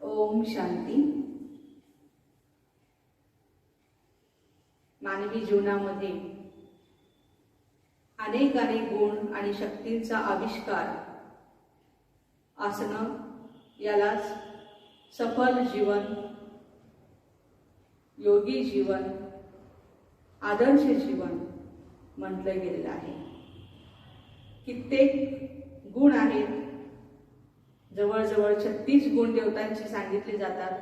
ओम शांती. मानवी जीवनामध्ये अनेक गुण आणि शक्तींचा आविष्कार असणं यालाच सफल जीवन, योगी जीवन, आदर्श जीवन म्हटलं गेलेलं आहे. कित्येक गुण आहेत, जवळजवळ 36 गुण देवतांचे सांगितले जातात.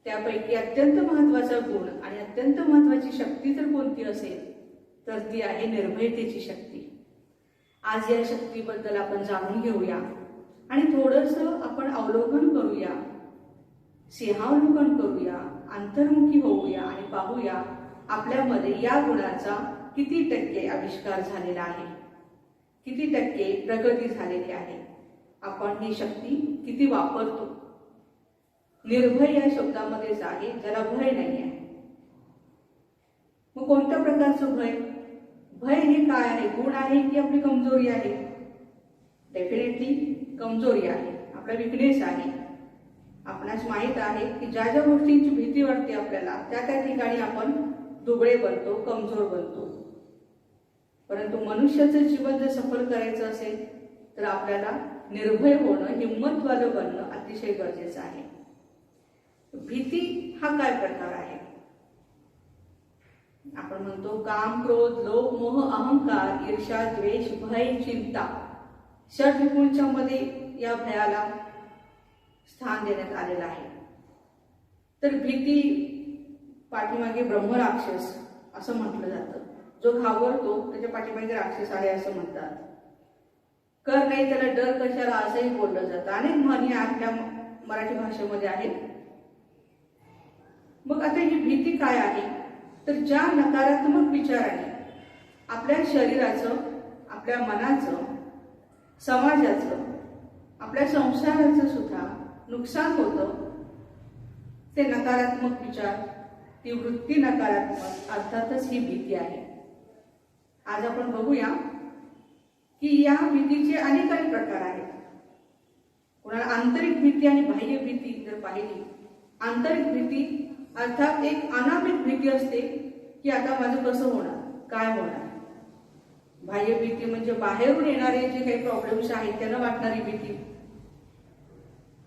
त्यापैकी अत्यंत महत्त्वाचा गुण आणि अत्यंत महत्त्वाची शक्ती जर कोणती असेल तर ती आहे निर्भयतेची शक्ती. आज या शक्तीबद्दल आपण जाणून घेऊया आणि थोडंसं आपण अवलोकन करूया, सिंहावलोकन करूया, अंतर्मुखी होऊया आणि पाहूया आपल्यामध्ये या गुणाचा किती टक्के आविष्कार झालेला आहे, किती टक्के प्रगती झालेली आहे, आपण ही शक्ती किती वापरतो. निर्भय या शब्दामध्येच आहे, ज्याला भय नाही आहे. मग कोणत्या प्रकारचं भय? भय हे काय आहे? गुण आहे की आपली कमजोरी आहे? डेफिनेटली कमजोरी आहे, आपला विकनेस आहे. आपणास माहित आहे की ज्या ज्या गोष्टींची भीती वाटते आपल्याला त्या त्या ठिकाणी आपण दुबळे बनतो, कमजोर बनतो. परंतु मनुष्याचं जीवन जर सफल करायचं असेल तर आपल्याला निर्भय होणं, हिंमतवालं बनणं अतिशय गरजेचं आहे. भीती हा काय प्रकार आहे? आपण म्हणतो काम, क्रोध, लोभ, मोह, अहंकार, ईर्ष्या, द्वेष, भय, चिंता, षड्विगुणांच्या मध्ये या भयाला स्थान देण्यात आलेलं आहे. तर भीती पाठीमागे ब्रह्मराक्षस असं म्हटलं जातं. जो घाबरतो त्याच्या पाठीमागे राक्षस आहे असं म्हणतात. कर नाही त्याला डर कशाला असंही बोललं जातं. अनेक म्हणी आपल्या मराठी भाषेमध्ये आहेत. मग आता ही भीती काय आहे? तर ज्या नकारात्मक विचाराने आपल्या शरीराचं, आपल्या मनाचं, समाजाचं, आपल्या संसाराचं सुद्धा नुकसान होतं, ते नकारात्मक विचार, ती वृत्ती नकारात्मक, अर्थातच ही भीती आहे. आज आपण बघूया की या भीतीचे अनेक प्रकार आहेत. कोणाला आंतरिक भीती आणि बाह्य भीती जर पाहिली, आंतरिक भीती अर्थात एक अनामिक भीती असते की आता माझं कसं होणार, काय होणार. बाह्य भीती म्हणजे बाहेरून येणारे जे काही प्रॉब्लेम्स आहेत त्यांना वाटणारी भीती.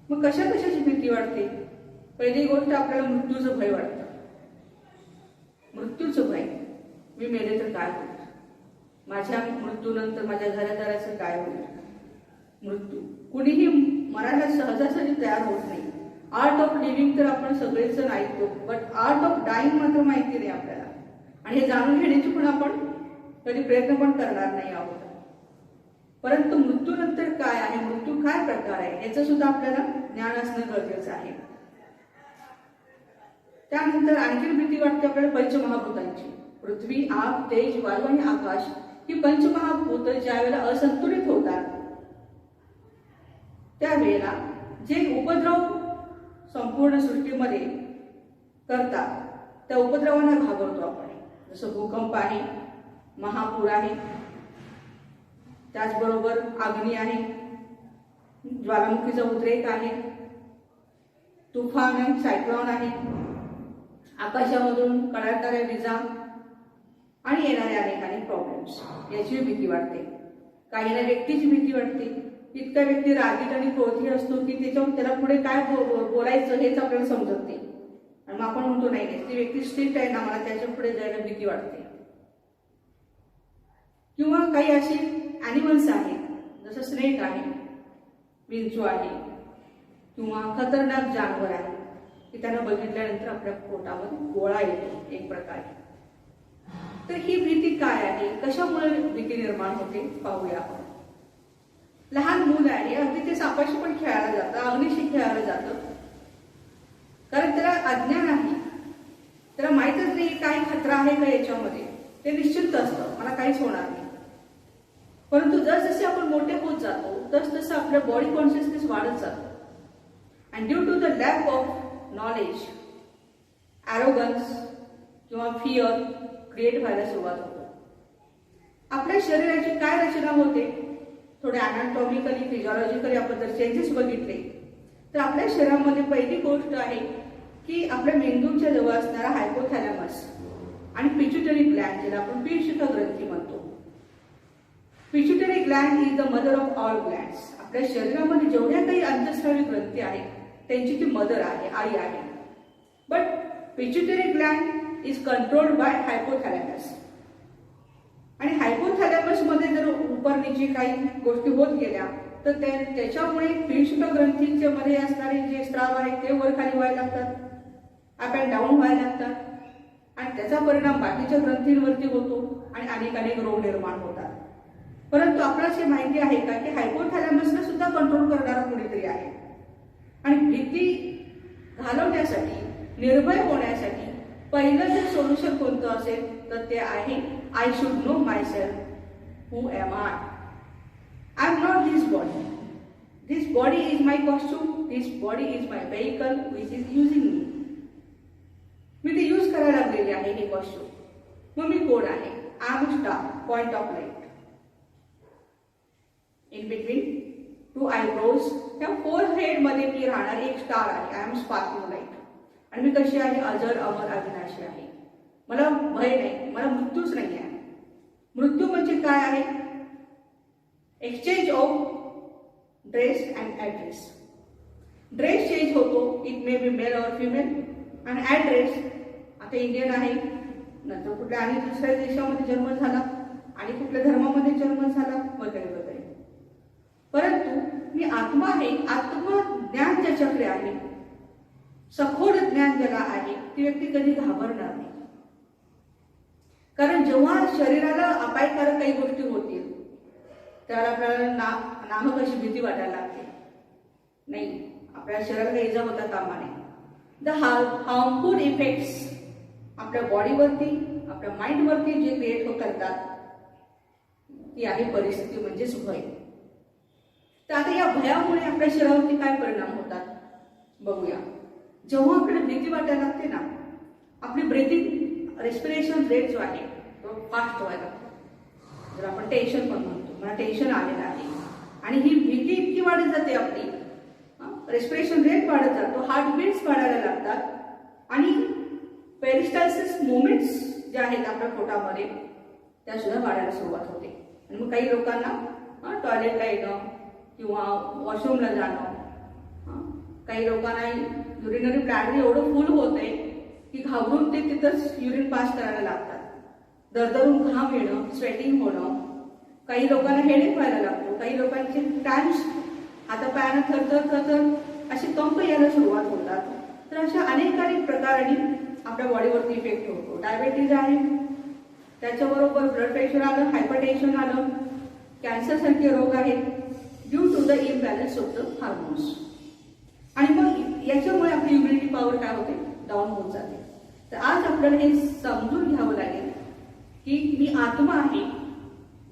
मग कशा कशाची भीती वाटते? पहिली गोष्ट आपल्याला मृत्यूचं भय वाटतं. मृत्यूचं भय, मी मेले तर काय होईल, माझ्या मृत्यूनंतर माझ्या घरादाराचं काय होईल. मृत्यू कुणीही मरायला सहजासहजी तयार होत नाही. आर्ट ऑफ लिव्हिंग तर आपण सगळेच जण ऐकतो, बट आर्ट ऑफ डाईंग मात्र माहिती नाही आपल्याला. आणि हे जाणून घेण्याची पण आपण कधी प्रयत्न पण करणार नाही आहोत. परंतु मृत्यूनंतर काय आहे, मृत्यू काय प्रकार आहे, याचं सुद्धा आपल्याला ज्ञान असणं गरजेचं आहे. त्यानंतर आणखी भीती वाटते आपल्याला पंचमहाभूतांची. पृथ्वी, आग, तेज, वायू आणि आकाश ही पंचमहाभूत ज्या वेळेला असंतुलित होतात त्यावेळेला जे उपद्रव संपूर्ण सृष्टीमध्ये करतात त्या उपद्रवांना घाबरतो आपण. जसं भूकंप आहे, महापूर आहे, त्याचबरोबर अग्नी आहे, ज्वालामुखीचा उद्रेक आहे, तुफान आहे, सायक्लॉन आहे, आकाशामधून कडाडणाऱ्या विजा आणि येणारे अनेक प्रॉब्लेम्स, याची भीती वाटते. काहींना व्यक्तीची भीती वाटते. इतका व्यक्ती रागीट आणि क्रोधी असतो की त्याला पुढे काय बोलायचं हेच आपल्याला समजत नाही. आणि मग आपण म्हणतो नाही ती व्यक्ती स्ट्रिक्ट आहे ना, मला त्याच्या पुढे जायला भीती वाटते. किंवा काही अशी ॲनिमल्स आहेत, जसं स्नेक आहे, विंचू आहे, किंवा खतरनाक जानवर आहे की त्यांना बघितल्यानंतर आपल्या पोटामध्ये गोळा येतो एक प्रकारे. तर ही भीती काय आहे, कशामुळे भीती निर्माण होते पाहूया आपण. लहान मूल आहे, अगदी ते सापाशी पण खेळायला जातं, अग्नीशी खेळायला जातं, कारण त्याला अज्ञान आहे, त्याला माहीतच नाही काय खतरा आहे का याच्यामध्ये. ते निश्चिंत असतं, मला काहीच होणार नाही. परंतु जसजसे आपण मोठे होत जातो तसतसं आपल्या बॉडी कॉन्शियसनेस वाढत जातो. And due to the lack of knowledge, arrogance किंवा फिअर क्रिएट व्हायला सुरुवात होतो. आपल्या शरीराची काय रचना होते, थोडे अनाटॉमिकली, फिजिओलॉजिकली आपण जर चेंजेस बघितले तर आपल्या शरीरामध्ये पहिली गोष्ट आहे की आपल्या मेंदूच्या जवळ असणारा हायपोथॅलॅमस आणि पिट्युटरी ग्लॅंड, ज्याला आपण पीयूषिका ग्रंथी म्हणतो. Pituitary gland is the mother of all glands. आपल्या शरीरामध्ये जेवढ्या काही अंतःस्रावी ग्रंथी आहेत त्यांची ती मदर आहे, आई आहे. But pituitary gland is controlled by hypothalamus. आणि हायपोथॅलॅमस मध्ये जर उपरनीची काही गोष्टी होत गेल्या तर त्याच्यामुळे पीयूषिका ग्रंथीच्या मध्ये असणारे जे स्त्राव आहेत ते वर खाली व्हायला लागतात, अप अँड डाऊन व्हायला लागतात, आणि त्याचा परिणाम बाकीच्या ग्रंथींवरती होतो आणि अनेक रोग निर्माण होतात. परंतु आपल्याला हे माहिती आहे का की हायपोथॅलॅमसला सुद्धा कंट्रोल करणारा कोणीतरी आहे. आणि भीती घालवण्यासाठी, निर्भय होण्यासाठी पहिलं जर सोल्युशन कोणतं असेल तर ते आहे I should know myself, who am I. I am not this body. This body is my costume. This body is my vehicle which is using me. मी ते यूज करायला लागलेली आहे हे कॉस्ट्यूम. मग मी कोण आहे? I am star, point of light. In between two eyebrows, त्या फोरहेड मध्ये मी राहणार एक स्टार आहे. I am sparking light. आणि मी कशी आहे? अजर, अमर, अविनाशी आहे. मला भय नाही, मला मृत्यूच नाही आहे. मृत्यू म्हणजे काय आहे? Exchange of dress and address. Dress change होतो, it may be male or female. आणि ऍड्रेस, आता इंडियन आहे, नंतर कुठल्या आणि दुसऱ्या देशामध्ये जन्म झाला आणि कुठल्या धर्मामध्ये जन्म झाला वगैरे वगैरे. परंतु मी आत्मा आहे. आत्मज्ञान ज्याच्याकडे आहे, सखोल ज्ञान ज्याला आहे, ती व्यक्ती कधी घाबरणार नाही. कारण जेव्हा शरीराला अपायकारक काही गोष्टी होतील त्याला आपल्याला नाहक अशी भीती वाटायला लागते. नाही, आपल्या शरीराला काही इजा होता कामा नये. द हार्मफुल इफेक्ट्स आपल्या बॉडीवरती, आपल्या माइंडवरती जे क्रिएट करतात ती आहे परिस्थिती, म्हणजेच भय. तर आता या भयामुळे आपल्या शरीरावरती काय परिणाम होतात बघूया. जेव्हा आपल्याला भीती वाटायला लागते ना, आपली ब्रेथिंग, रेस्पिरेशन रेट जो आहे तो फास्ट व्हायला लागतो. जर आपण टेन्शन पण म्हणतो, मला टेन्शन आलेलं आहे, आणि ही भीती इतकी वाढत जाते, आपली रेस्पिरेशन रेट वाढत जातो, हार्टबीट्स वाढायला लागतात, आणि पेरिस्टाल्सिस मुवमेंट्स ज्या आहेत आपल्या पोटामध्ये त्या सुद्धा वाढायला सुरुवात होते. आणि मग काही लोकांना टॉयलेटला येणं किंवा वॉशरूमला जाणं, काही लोकांना युरिनरी ब्लॅडर एवढं फुल होतंय की घाबरून ते तिथंच युरिन पास करायला लागतात. दरदरून घाम येणं, स्वेटिंग होणं, काही लोकांना हेडेक व्हायला लागतो, काही लोकांचे टाइम्स हातापायानं थरथर असे कंप यायला सुरुवात होतात. तर अशा अनेक प्रकारांनी आपल्या बॉडीवरती इफेक्ट होतो. डायबेटीज आहे, त्याच्याबरोबर ब्लड प्रेशर आलं, हायपरटेन्शन आलं, कॅन्सर सारखे रोग आहेत due to the imbalance of the hormones. आणि मग याच्यामुळे आपली इम्युनिटी पॉवर काय होते? डाऊन होत जाते. तर आज आपल्याला हे समजून घ्यावं लागेल की मी आत्मा आहे.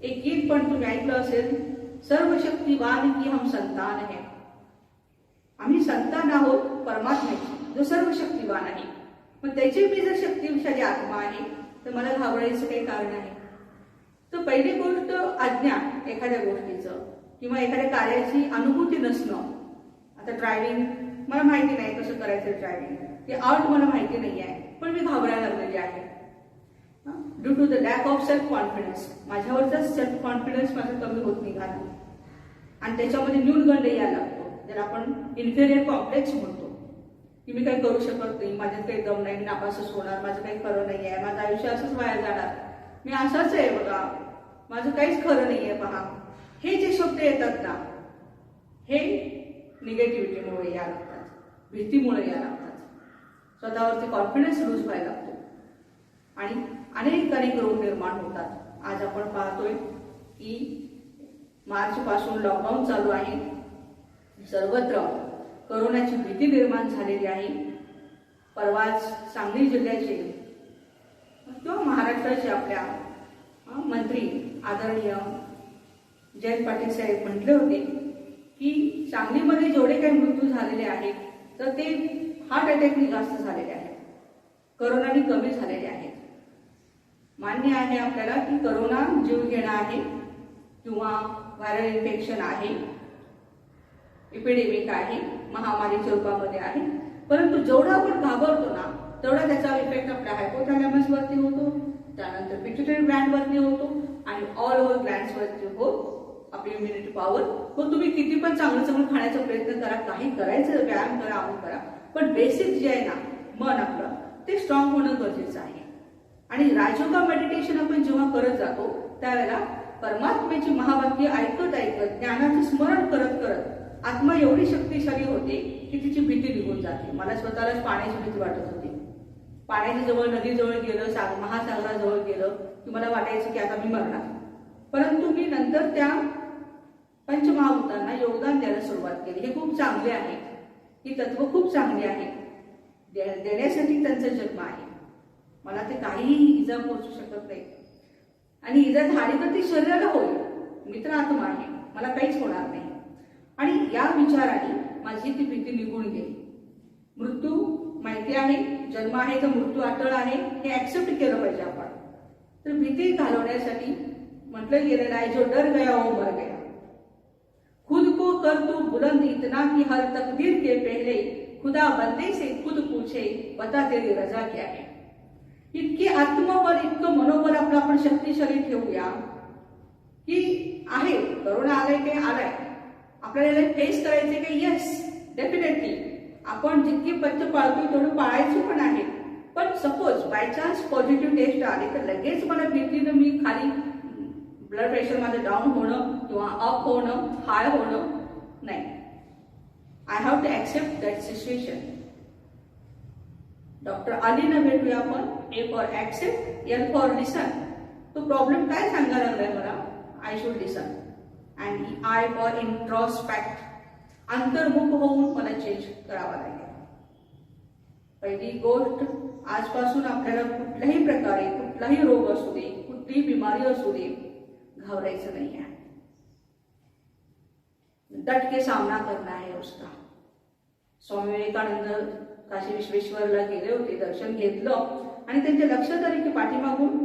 एक गीत पण तुम्ही ऐकलं असेल, सर्वशक्तिवान की हम संतान है. आम्ही संतान आहोत परमात्म्याची, जो सर्वशक्तिवान आहे. मग त्याची मी जर शक्तिशाली आत्मा आहे तर मला घाबरायचं काही कारण आहे? तर पहिली गोष्ट अज्ञान एखाद्या गोष्टीचं किंवा एखाद्या कार्याची अनुभूती नसणं. आता ड्रायव्हिंग मला माहिती नाही कसं करायचं ड्रायव्हिंग, ते आउट मला माहिती नाही आहे, पण मी घाबरायला लागलेली आहे due to the lack of self confidence. माझ्यावरचा सेल्फ कॉन्फिडन्स माझा कमी होत निघाला आणि त्याच्यामध्ये न्यूनगंड यायला लागतो, ज्याला आपण इन्फेरियर कॉम्प्लेक्स म्हणतो की मी काही करू शकत नाही, माझ्यात काही दम नाही, नापासच होणार, माझं काही खरं नाही आहे, माझं आयुष्य असंच वाया जाणार, मी असंच आहे बघा, माझं काहीच खरं नाही आहे पहा. हे जे शब्द येतात ना, हे निगेटिव्हिटीमुळे या लागतात, भीतीमुळे या लागतात, स्वतःवरती कॉन्फिडन्स लूज व्हायला लागतो आणि अनेक रोग निर्माण होतात. आज आपण पाहतोय की मार्च पासून लॉकडाऊन चालू आहे, सर्वत्र कोरोनाची भीती निर्माण झालेली आहे. परवाच सांगली जिल्ह्याचे किंवा महाराष्ट्राचे आपल्या मंत्री आदरणीय जयंत पाटील साहेब म्हटले होते की सांगलीमध्ये जेवढे काही मृत्यू झालेले आहेत तर ते हार्ट अटॅकने जास्त झालेले आहेत, कोरोनाने कमी झालेले आहेत. मान्य आहे आपल्याला की कोरोना जीव घेणा आहे किंवा व्हायरल इन्फेक्शन आहे, एपिडेमिक आहे, महामारीच्या रूपामध्ये आहे. परंतु जेवढा आपण घाबरतो ना तेवढा त्याचा इफेक्ट आपल्या हायपोथॅलॅमस वरती होतो, त्यानंतर पिट्युटरी ग्लँड वरती होतो आणि ऑल ओव्हर ग्लँड्स वरती आपली इम्युनिटी पॉवर. मग तुम्ही किती पण चांगलं चांगलं खाण्याचा प्रयत्न करा, काही करायचं, व्यायाम करा, अमुक करा, पण बेसिक जे आहे ना मन आपलं ते स्ट्रॉंग होणं गरजेचं आहे. आणि राजयोगा मेडिटेशन आपण जेव्हा करत जातो त्यावेळेला परमात्म्याची महावाक्य ऐकत ऐकत ज्ञानाचं स्मरण करत करत आत्मा एवढी शक्तिशाली होते की तिची भीती निघून जाते. मला स्वतःलाच पाण्याची भीती वाटत होती. पाण्याच्या जवळ, नदीजवळ गेलं, महासागराजवळ गेलं की मला वाटायचं की आता मी मरणार. परंतु मी नंतर त्या पंचमहाभूतांना योगदान द्यायला सुरुवात केली. हे खूप चांगले आहे, ही तत्व खूप चांगली आहे, देण्यासाठी त्यांचा जन्म आहे. मला ते काहीही इजा पोहोचू शकत नाही आणि इजा झाली तर ती शरीराला होईल. मित्र आत्मा आहे, मला काहीच होणार नाही. आणि या विचाराने माझी ती भीती निघून गेली. मृत्यू माहिती आहे, जन्म आहे तर मृत्यू अटळ आहे, हे ऍक्सेप्ट केलं पाहिजे आपण. तर भीती घालवण्यासाठी म्हटलं गेलेलं आहे, जो डर गया वो मर गया. खुद को कर तू बुलंद इतना कि हर तकदीर के पहले खुदा बंदे से खुद पूछे बता तेरी रजा क्या है. इतके आत्मबल, इतकं मनोबल आपलं आपण शक्तिशाली ठेवूया की आहे करोना आलाय ते आलाय, आपल्याला फेस करायचे की येस डेफिनेटली आपण जितकी पथ्य पाळतोय तेवढं पाळायचं पण आहे. पण suppose by chance positive test आली तर लगेच मला भीतीनं मी खाली ब्लड प्रेशर माझं डाऊन होणं किंवा अप होणं, हाय होणं नाही. I have to accept that situation. Doctor आलीनं भेटूया आपण. A for accept, L for listen. तो प्रॉब्लेम काय सांगायला लागलाय मला, I should listen. And I for introspect, अंतर्मुख होऊन मला चेंज करावा लागेल. पहिली गोष्ट, आजपासून आपल्याला कुठल्याही प्रकारे कुठलाही रोग असू दे, कुठलीही बिमारी असू दे, घाबरायचं नाही आहे. डट के सामना करना है उसका. स्वामी विवेकानंद काशी विश्वेश्वरला गेले होते, दर्शन घेतलं आणि त्यांच्या लक्षात आले की पाठीमागून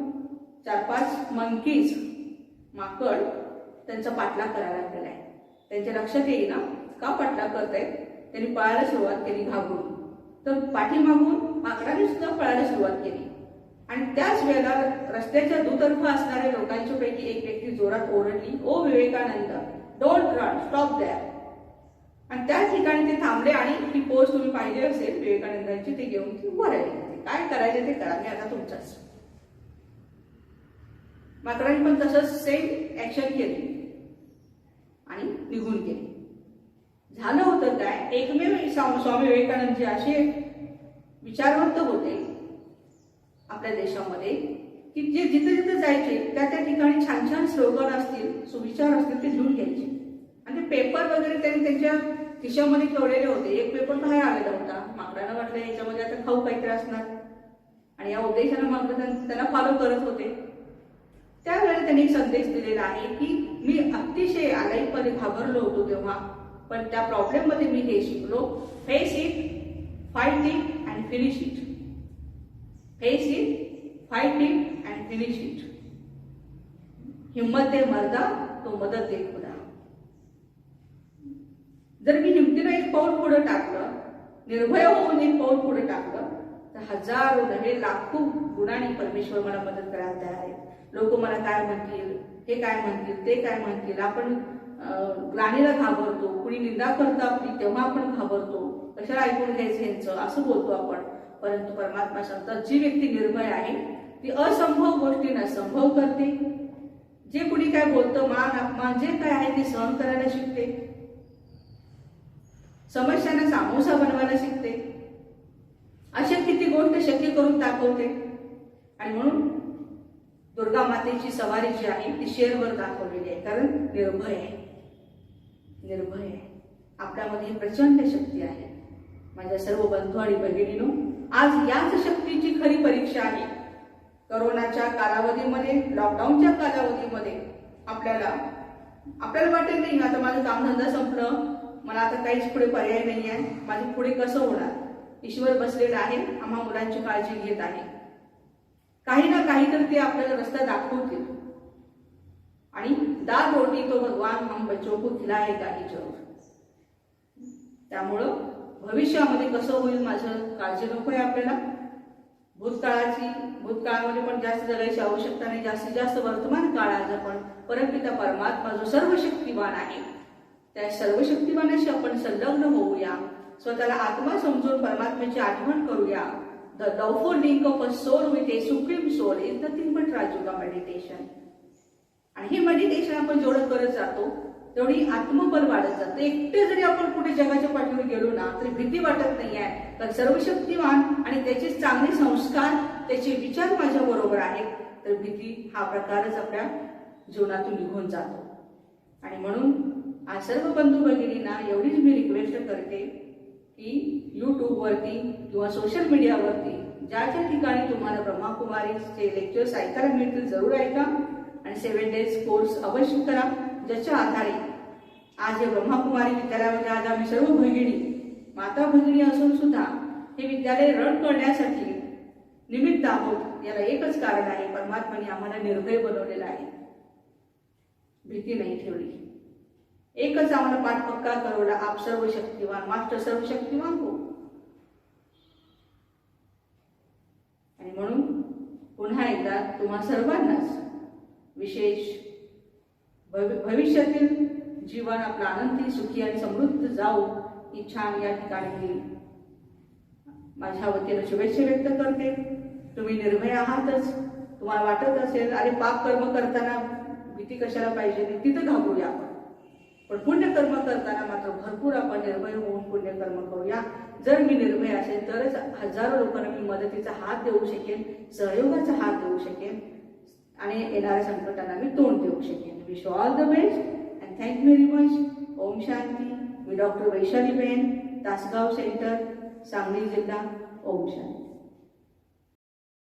4-5 मंकीज, माकड त्यांचा पाठलाग करायला लागलेला आहे. त्यांच्या लक्षात येईना का पाठलाग करतायत. त्यांनी पळायला सुरुवात केली घाबरून. तर पाठीमागून माकडाने सुद्धा पळायला सुरुवात केली आणि त्याच वेळेला रस्त्याच्या दुतर्फा असणाऱ्या लोकांच्या पैकी एक व्यक्ती जोरात ओरडली, oh Vivekananda, don't run, stop there. आणि त्या ठिकाणी ते थांबले आणि ही पोस्ट तुम्ही पाहिली असेल विवेकानंदांची, ते घेऊन ती उभं राहिली. काय करायचे ते करा, मी आता तुमचाच. माकडांनी पण तसंच सेम ऍक्शन केली आणि निघून गेली. झालं होतं काय, एकमेव स्वामी विवेकानंद जे असे विचारवंत होते आपल्या देशामध्ये की जे जिथे जिथे जायचे त्या त्या ठिकाणी छान छान स्लोगन असतील, सुविचार असतील ते लिहून घ्यायचे. आणि ते पेपर वगैरे त्यांनी त्यांच्या खिशामध्ये ठेवलेले होते. एक पेपर बाहेर आलेला होता. माकडांना वाटलं याच्यामध्ये आता खाऊ काहीतरी असणार आणि या उद्देशाने माकडं त्यांना फॉलो करत होते. त्यावेळेला त्यांनी एक संदेश दिलेला आहे की मी अतिशय आलाईपणे घाबरलो होतो तेव्हा, पण त्या प्रॉब्लेम मध्ये मी हे शिकलो, face it, fight it and finish it. Face it, fight it and finish it. हिम्मत दे मर्दा, तो मदत दे खुदा. जर मी हिमतीनं एक पाऊल पुढे टाकलं, निर्भय होऊन एक पाऊल पुढे टाकलं, तर हजारो नव्हे लाखो गुणांनी परमेश्वर मला मदत करायला तयार आहे. लोक मला काय म्हणतील, हे काय म्हणतील, ते काय म्हणतील. आपण ग्लानीला घाबरतो, कुणी निंदा करतं आपली तेव्हा आपण घाबरतो, कशाला ऐकून घ्यायचं यांचं असं बोलतो आपण. परंतु परमात्मा सांगतात जी व्यक्ती निर्भय आहे ती असंभव गोष्टींना संभव करते. जे कुणी काय बोलतं, मान अपमान जे काय आहे ते सहन करायला शिकते, समस्यांना सामोसा बनवायला शिकते, अशक्य ती गोष्ट शक्य करून दाखवते. आणि म्हणून दुर्गा मातेची सवारी जी आहे ती शेरवर दाखवलेली आहे, कारण निर्भय आहे. निर्भय आहे, आपल्यामध्ये प्रचंड शक्ती आहे. माझ्या सर्व बंधू आणि भगिनींनो, आज याच शक्तीची खरी परीक्षा आहे. करोनाच्या कालावधीमध्ये, लॉकडाऊनच्या कालावधीमध्ये आपल्याला वाटेल नाही आता माझं कामधंदा संपलं, मला आता काहीच पुढे पर्याय नाही आहे, माझे पुढे कसं होणार. ईश्वर बसलेला आहे, आम्हा मुलांची काळजी घेत आहे. काही ना काही तर ते आपल्याला रस्ता दाखवतील. आणि दाल रोटी तो भगवान हम बच्चों को खिलाएगा ही जरूर. त्यामुळं भविष्यामध्ये कसं होईल माझं काळजी नको आहे आपल्याला. भूतकाळामध्ये पण जास्त जगायची आवश्यकता नाही. जास्तीत जास्त वर्तमान काळात आपण परमपिता परमात्मा जो सर्वशक्तिवान आहे त्या सर्वशक्तिवानाशी आपण संलग्न होऊया. स्वतःला आत्मा समजून परमात्म्याची आठवण करूया. The loveful link of a soul with a supreme soul is nothing but Rajyoga meditation. आणि हे मेडिटेशन आपण जेवढं करत जातो तेवढी आत्मबल वाढत जातं. एकटे जरी आपण कुठे जगाच्या पाठीवर गेलो ना तरी भीती वाटत नाही आहे. तर सर्वशक्तिवान आणि त्याचे चांगले संस्कार त्याचे विचार माझ्या बरोबर आहेत तर भीती हा प्रकारच आपल्या जीवनातून निघून जातो. आणि म्हणून आज सर्व बंधू भगिनींना एवढीच मी रिक्वेस्ट करते की यूट्यूबवरती किंवा सोशल मीडियावरती ज्या ज्या ठिकाणी तुम्हाला ब्रह्माकुमारीचे लेक्चर्स ऐकायला मिळतील जरूर ऐका. आणि 7 days कोर्स अवश्य करा, ज्याच्या आधारे आज हे ब्रह्माकुमारी विद्यालयामध्ये आज आम्ही सर्व भगिनी माता भगिनी असून सुद्धा हे विद्यालय रन करण्यासाठी निमित्त आहोत. याला एकच कारण आहे, परमात्म्याने आम्हाला निर्भय बनवलेला आहे, भीती नाही ठेवली. एकच आम्हाला पाठ पक्का करवला, आप सर्व शक्तिवान, मास्टर सर्व शक्तिवान हो. आणि म्हणून पुन्हा एकदा तुम्हा सर्वांनाच विशेष भविष्यातील जीवन आपलं आनंदी सुखी आणि समृद्ध जाऊ ही छान या ठिकाणी मी माझ्या वतीनं शुभेच्छा व्यक्त करते. तुम्ही निर्भय आहातच. तुम्हाला वाटत असेल अरे पाप कर्म करताना भीती कशाला पाहिजे, तिथं घाबरूया आपण. पण पुण्यकर्म करताना मात्र भरपूर आपण निर्भय होऊन पुण्यकर्म करूया. जर मी निर्भय असेल तरच हजारो लोकांना मी मदतीचा हात देऊ शकेन, सहयोगाचा हात देऊ शकेन आणि येणाऱ्या संकटांना मी तोंड देऊ शकेन. Wish all the best and thank you very much. Om Shanti. मी डॉक्टर वैशालीबेन, तासगाव सेंटर, सांगली जिल्हा. ओम शांती.